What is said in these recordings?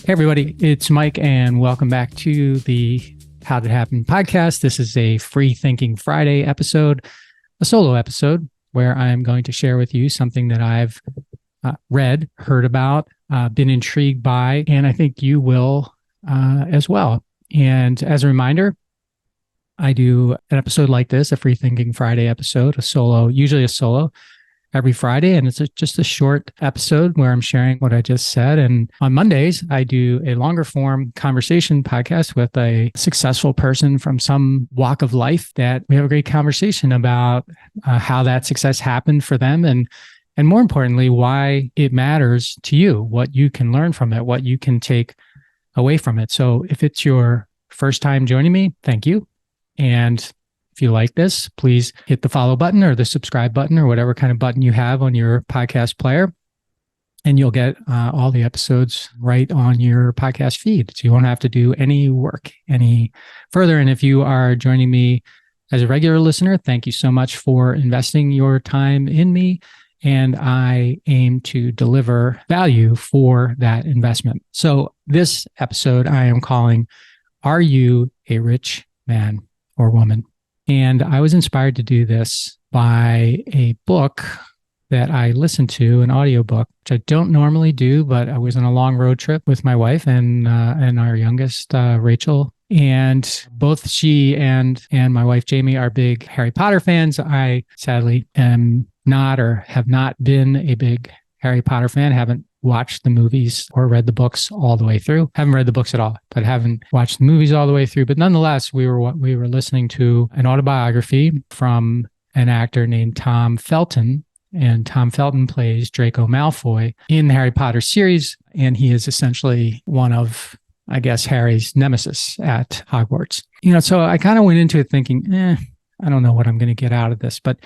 Hey, everybody, it's Mike, and welcome back to the How Did It Happen podcast. This is a Free Thinking Friday episode, a solo episode, where I'm going to share with you something that I've read, heard about, been intrigued by, and I think you will as well. And as a reminder, I do an episode like this, a Free Thinking Friday episode, usually a solo, every Friday. And it's just a short episode where I'm sharing what I just said. And on Mondays, I do a longer form conversation podcast with a successful person from some walk of life that we have a great conversation about how that success happened for them. And more importantly, why it matters to you, what you can learn from it, what you can take away from it. So if it's your first time joining me, thank you. And if you like this, please hit the follow button or the subscribe button or whatever kind of button you have on your podcast player. And you'll get all the episodes right on your podcast feed. So you won't have to do any work any further. And if you are joining me as a regular listener, thank you so much for investing your time in me. And I aim to deliver value for that investment. So this episode I am calling, Are You a Rich Man or Woman? And I was inspired to do this by a book that I listened to, an audiobook, which I don't normally do, but I was on a long road trip with my wife and our youngest, Rachel. And both she and my wife, Jamie, are big Harry Potter fans. I sadly am not or have not been a big Harry Potter fan, haven't watched the movies or read the books all the way through. Haven't read the books at all, but haven't watched the movies all the way through. But nonetheless, we were listening to an autobiography from an actor named Tom Felton. And Tom Felton plays Draco Malfoy in the Harry Potter series. And he is essentially one of, I guess, Harry's nemesis at Hogwarts. So I kind of went into it thinking, I don't know what I'm going to get out of this. But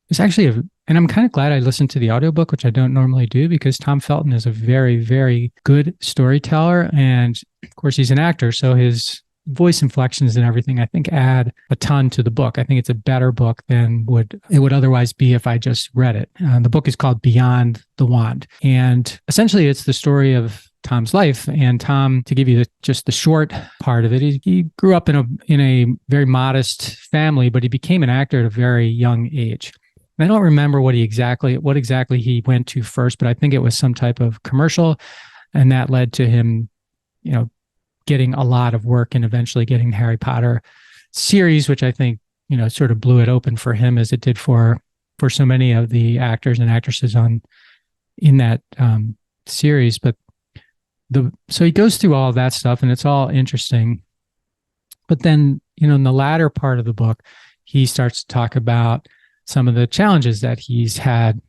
it's actually and I'm kind of glad I listened to the audiobook, which I don't normally do, because Tom Felton is a very, very good storyteller. And of course, he's an actor. So his voice inflections and everything, I think, add a ton to the book. I think it's a better book than it would otherwise be if I just read it. The book is called Beyond the Wand. And essentially, it's the story of Tom's life. And Tom, to give you just the short part of it, he grew up in a very modest family, but he became an actor at a very young age. I don't remember what exactly he went to first, but I think it was some type of commercial, and that led to him, getting a lot of work and eventually getting the Harry Potter series, which I think, sort of blew it open for him as it did for so many of the actors and actresses in that series. But so he goes through all of that stuff, and it's all interesting. But then, in the latter part of the book, he starts to talk about some of the challenges that he's had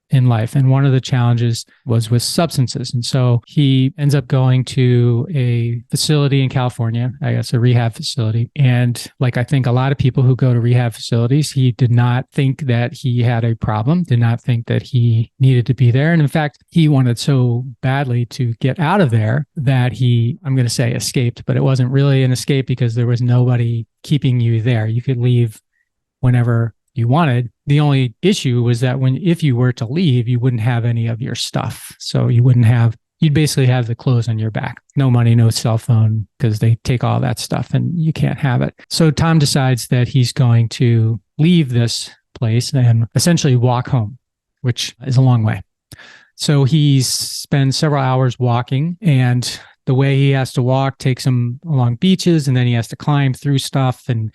in life. And one of the challenges was with substances. And so he ends up going to a facility in California, I guess a rehab facility. And like I think a lot of people who go to rehab facilities, he did not think that he had a problem, did not think that he needed to be there. And in fact, he wanted so badly to get out of there that I'm going to say escaped, but it wasn't really an escape because there was nobody keeping you there. You could leave whenever you wanted. The only issue was that if you were to leave, you wouldn't have any of your stuff. So you'd basically have the clothes on your back. No money, no cell phone, because they take all that stuff and you can't have it. So Tom decides that he's going to leave this place and essentially walk home, which is a long way. So he spends several hours walking, and the way he has to walk takes him along beaches, and then he has to climb through stuff and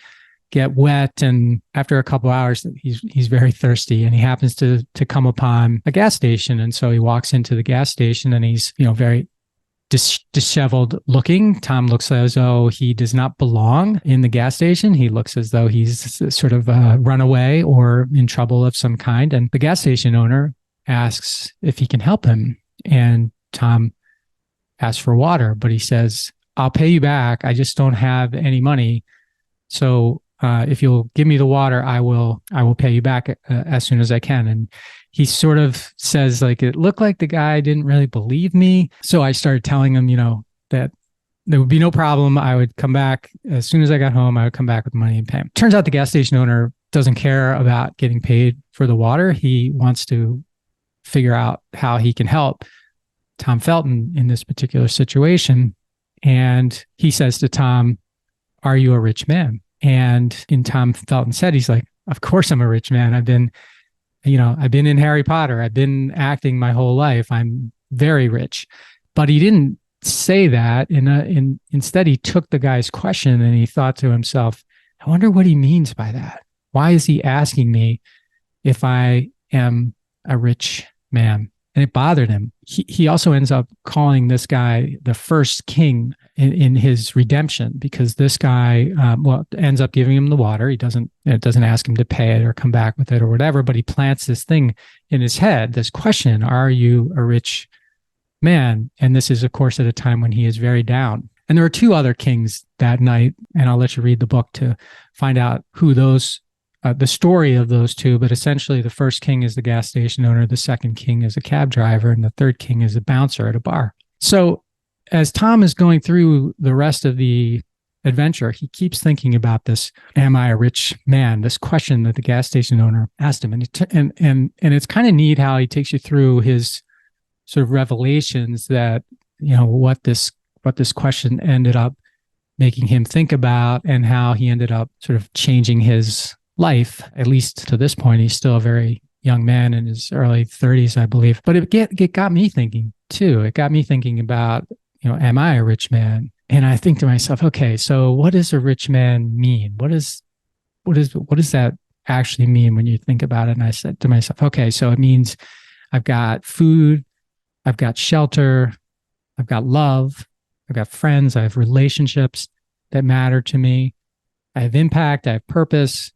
get wet. And after a couple hours, he's very thirsty, and he happens to come upon a gas station. And so he walks into the gas station, and he's, very disheveled looking. Tom looks as though he does not belong in the gas station. He looks as though he's sort of run away or in trouble of some kind. And the gas station owner asks if he can help him. And Tom asks for water, but he says, "I'll pay you back. I just don't have any money. So if you'll give me the water, I will pay you back as soon as I can." And he sort of says, like, it looked like the guy didn't really believe me. So I started telling him, that there would be no problem. I would come back as soon as I got home. I would come back with money and pay him. Turns out the gas station owner doesn't care about getting paid for the water. He wants to figure out how he can help. Tom Felton in this particular situation. And he says to Tom, "Are you a rich man?" And in Tom Felton's head, he's like, "Of course I'm a rich man. I've been in Harry Potter. I've been acting my whole life. I'm very rich." But he didn't say that. Instead, he took the guy's question and he thought to himself, "I wonder what he means by that. Why is he asking me if I am a rich man?" And it bothered him. He also ends up calling this guy the first king in his redemption, because this guy, ends up giving him the water. It doesn't ask him to pay it or come back with it or whatever, but he plants this thing in his head, this question, "Are you a rich man?" And this is, of course, at a time when he is very down. And there are two other kings that night, and I'll let you read the book to find out who the story of those two. But essentially, the first king is the gas station owner, the second king is a cab driver, and the third king is a bouncer at a bar. So as Tom is going through the rest of the adventure, he keeps thinking about this, "Am I a rich man?" This question that the gas station owner asked him. And it's kind of neat how he takes you through his sort of revelations that, what this question ended up making him think about, and how he ended up sort of changing his life. At least to this point, he's still a very young man in his early 30s, I believe. But it got me thinking too. It got me thinking about, am I a rich man? And I think to myself, okay, so what does a rich man mean? What does that actually mean when you think about it? And I said to myself, okay, so it means I've got food, I've got shelter, I've got love, I've got friends, I have relationships that matter to me. I have impact, I have purpose,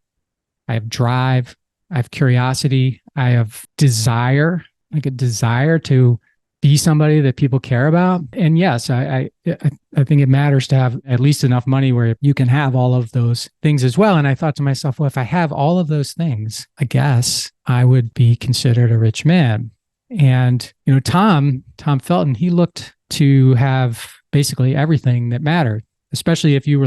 I have drive, I have curiosity, I have desire, like a desire to be somebody that people care about. And yes, I think it matters to have at least enough money where you can have all of those things as well. And I thought to myself, well, if I have all of those things, I guess I would be considered a rich man. And, Tom Felton, he looked to have basically everything that mattered, especially if you were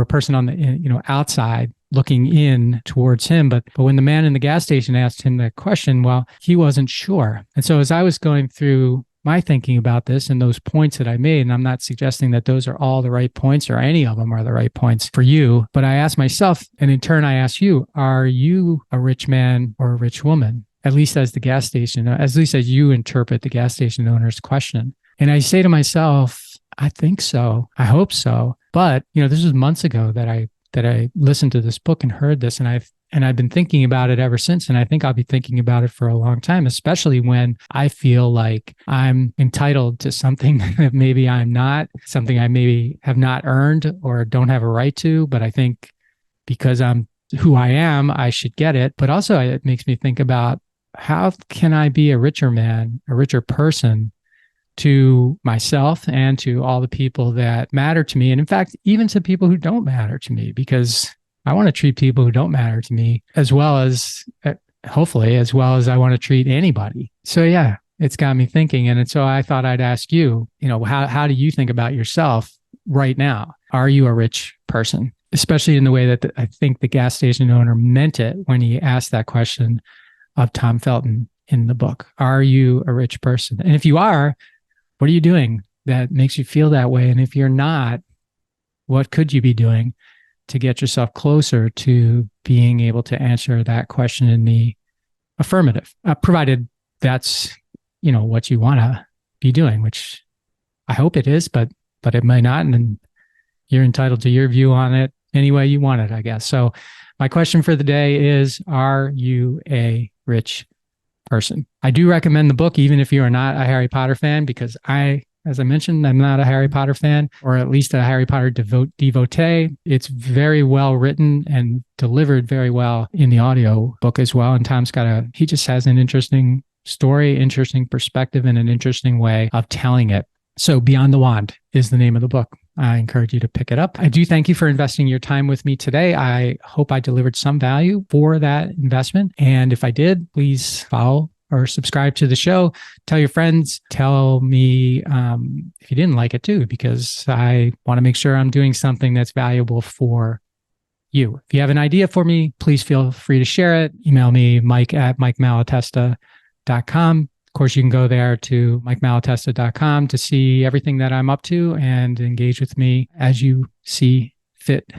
a person on the, outside looking in towards him. But when the man in the gas station asked him that question, well, he wasn't sure. And so as I was going through my thinking about this and those points that I made, and I'm not suggesting that those are all the right points or any of them are the right points for you, but I asked myself, and in turn, I asked you, are you a rich man or a rich woman? At least as you interpret the gas station owner's question. And I say to myself, I think so. I hope so. But, this was months ago that I listened to this book and heard this, and I've been thinking about it ever since. And I think I'll be thinking about it for a long time, especially when I feel like I'm entitled to something that maybe I'm not, something I maybe have not earned or don't have a right to. But I think because I'm who I am, I should get it. But also it makes me think about, how can I be a richer man, a richer person to myself and to all the people that matter to me. And in fact, even to people who don't matter to me, because I want to treat people who don't matter to me as well as, hopefully, as well as I want to treat anybody. So yeah, it's got me thinking. And so I thought I'd ask you, how do you think about yourself right now? Are you a rich person? Especially in the way that I think the gas station owner meant it when he asked that question of Tom Felton in the book. Are you a rich person? And if you are, what are you doing that makes you feel that way? And if you're not, what could you be doing to get yourself closer to being able to answer that question in the affirmative, provided that's, what you want to be doing, which I hope it is, but it might not. And then you're entitled to your view on it any way you want it, I guess. So my question for the day is, are you a rich person? I do recommend the book, even if you are not a Harry Potter fan, because as I mentioned, I'm not a Harry Potter fan, or at least a Harry Potter devotee. It's very well written and delivered very well in the audio book as well. And Tom's he just has an interesting story, interesting perspective, and an interesting way of telling it. So Beyond the Wand is the name of the book. I encourage you to pick it up. I do thank you for investing your time with me today. I hope I delivered some value for that investment. And if I did, please follow or subscribe to the show. Tell your friends. Tell me if you didn't like it too, because I want to make sure I'm doing something that's valuable for you. If you have an idea for me, please feel free to share it. Email me, mike@mikemalatesta.com. course, you can go there to mikemalatesta.com to see everything that I'm up to and engage with me as you see fit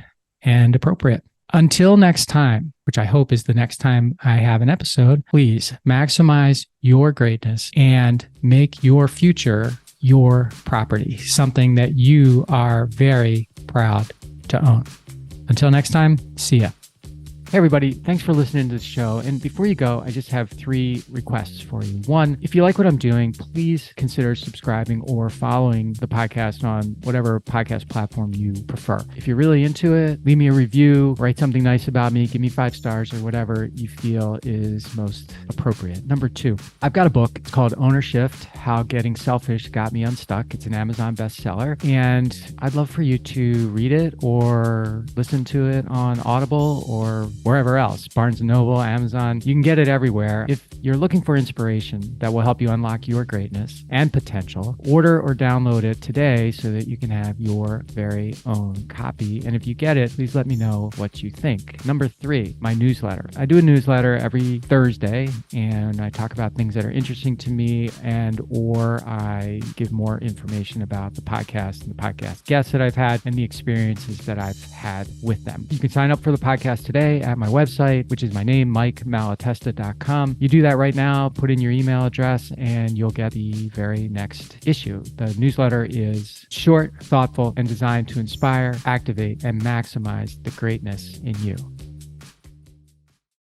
and appropriate. Until next time, which I hope is the next time I have an episode, please maximize your greatness and make your future your property, something that you are very proud to own. Until next time, see ya. Hey everybody, thanks for listening to the show. And before you go, I just have 3 requests for you. 1, if you like what I'm doing, please consider subscribing or following the podcast on whatever podcast platform you prefer. If you're really into it, leave me a review, write something nice about me, give me 5 stars or whatever you feel is most appropriate. Number 2, I've got a book. It's called Ownership: How Getting Selfish Got Me Unstuck. It's an Amazon bestseller. And I'd love for you to read it or listen to it on Audible or wherever else, Barnes & Noble, Amazon. You can get it everywhere. If you're looking for inspiration that will help you unlock your greatness and potential, order or download it today so that you can have your very own copy. And if you get it, please let me know what you think. Number 3, my newsletter. I do a newsletter every Thursday, and I talk about things that are interesting to me or I give more information about the podcast and the podcast guests that I've had and the experiences that I've had with them. You can sign up for the podcast today at my website, which is my name, mikemalatesta.com. You do that right now, put in your email address, and you'll get the very next issue. The newsletter is short, thoughtful, and designed to inspire, activate, and maximize the greatness in you.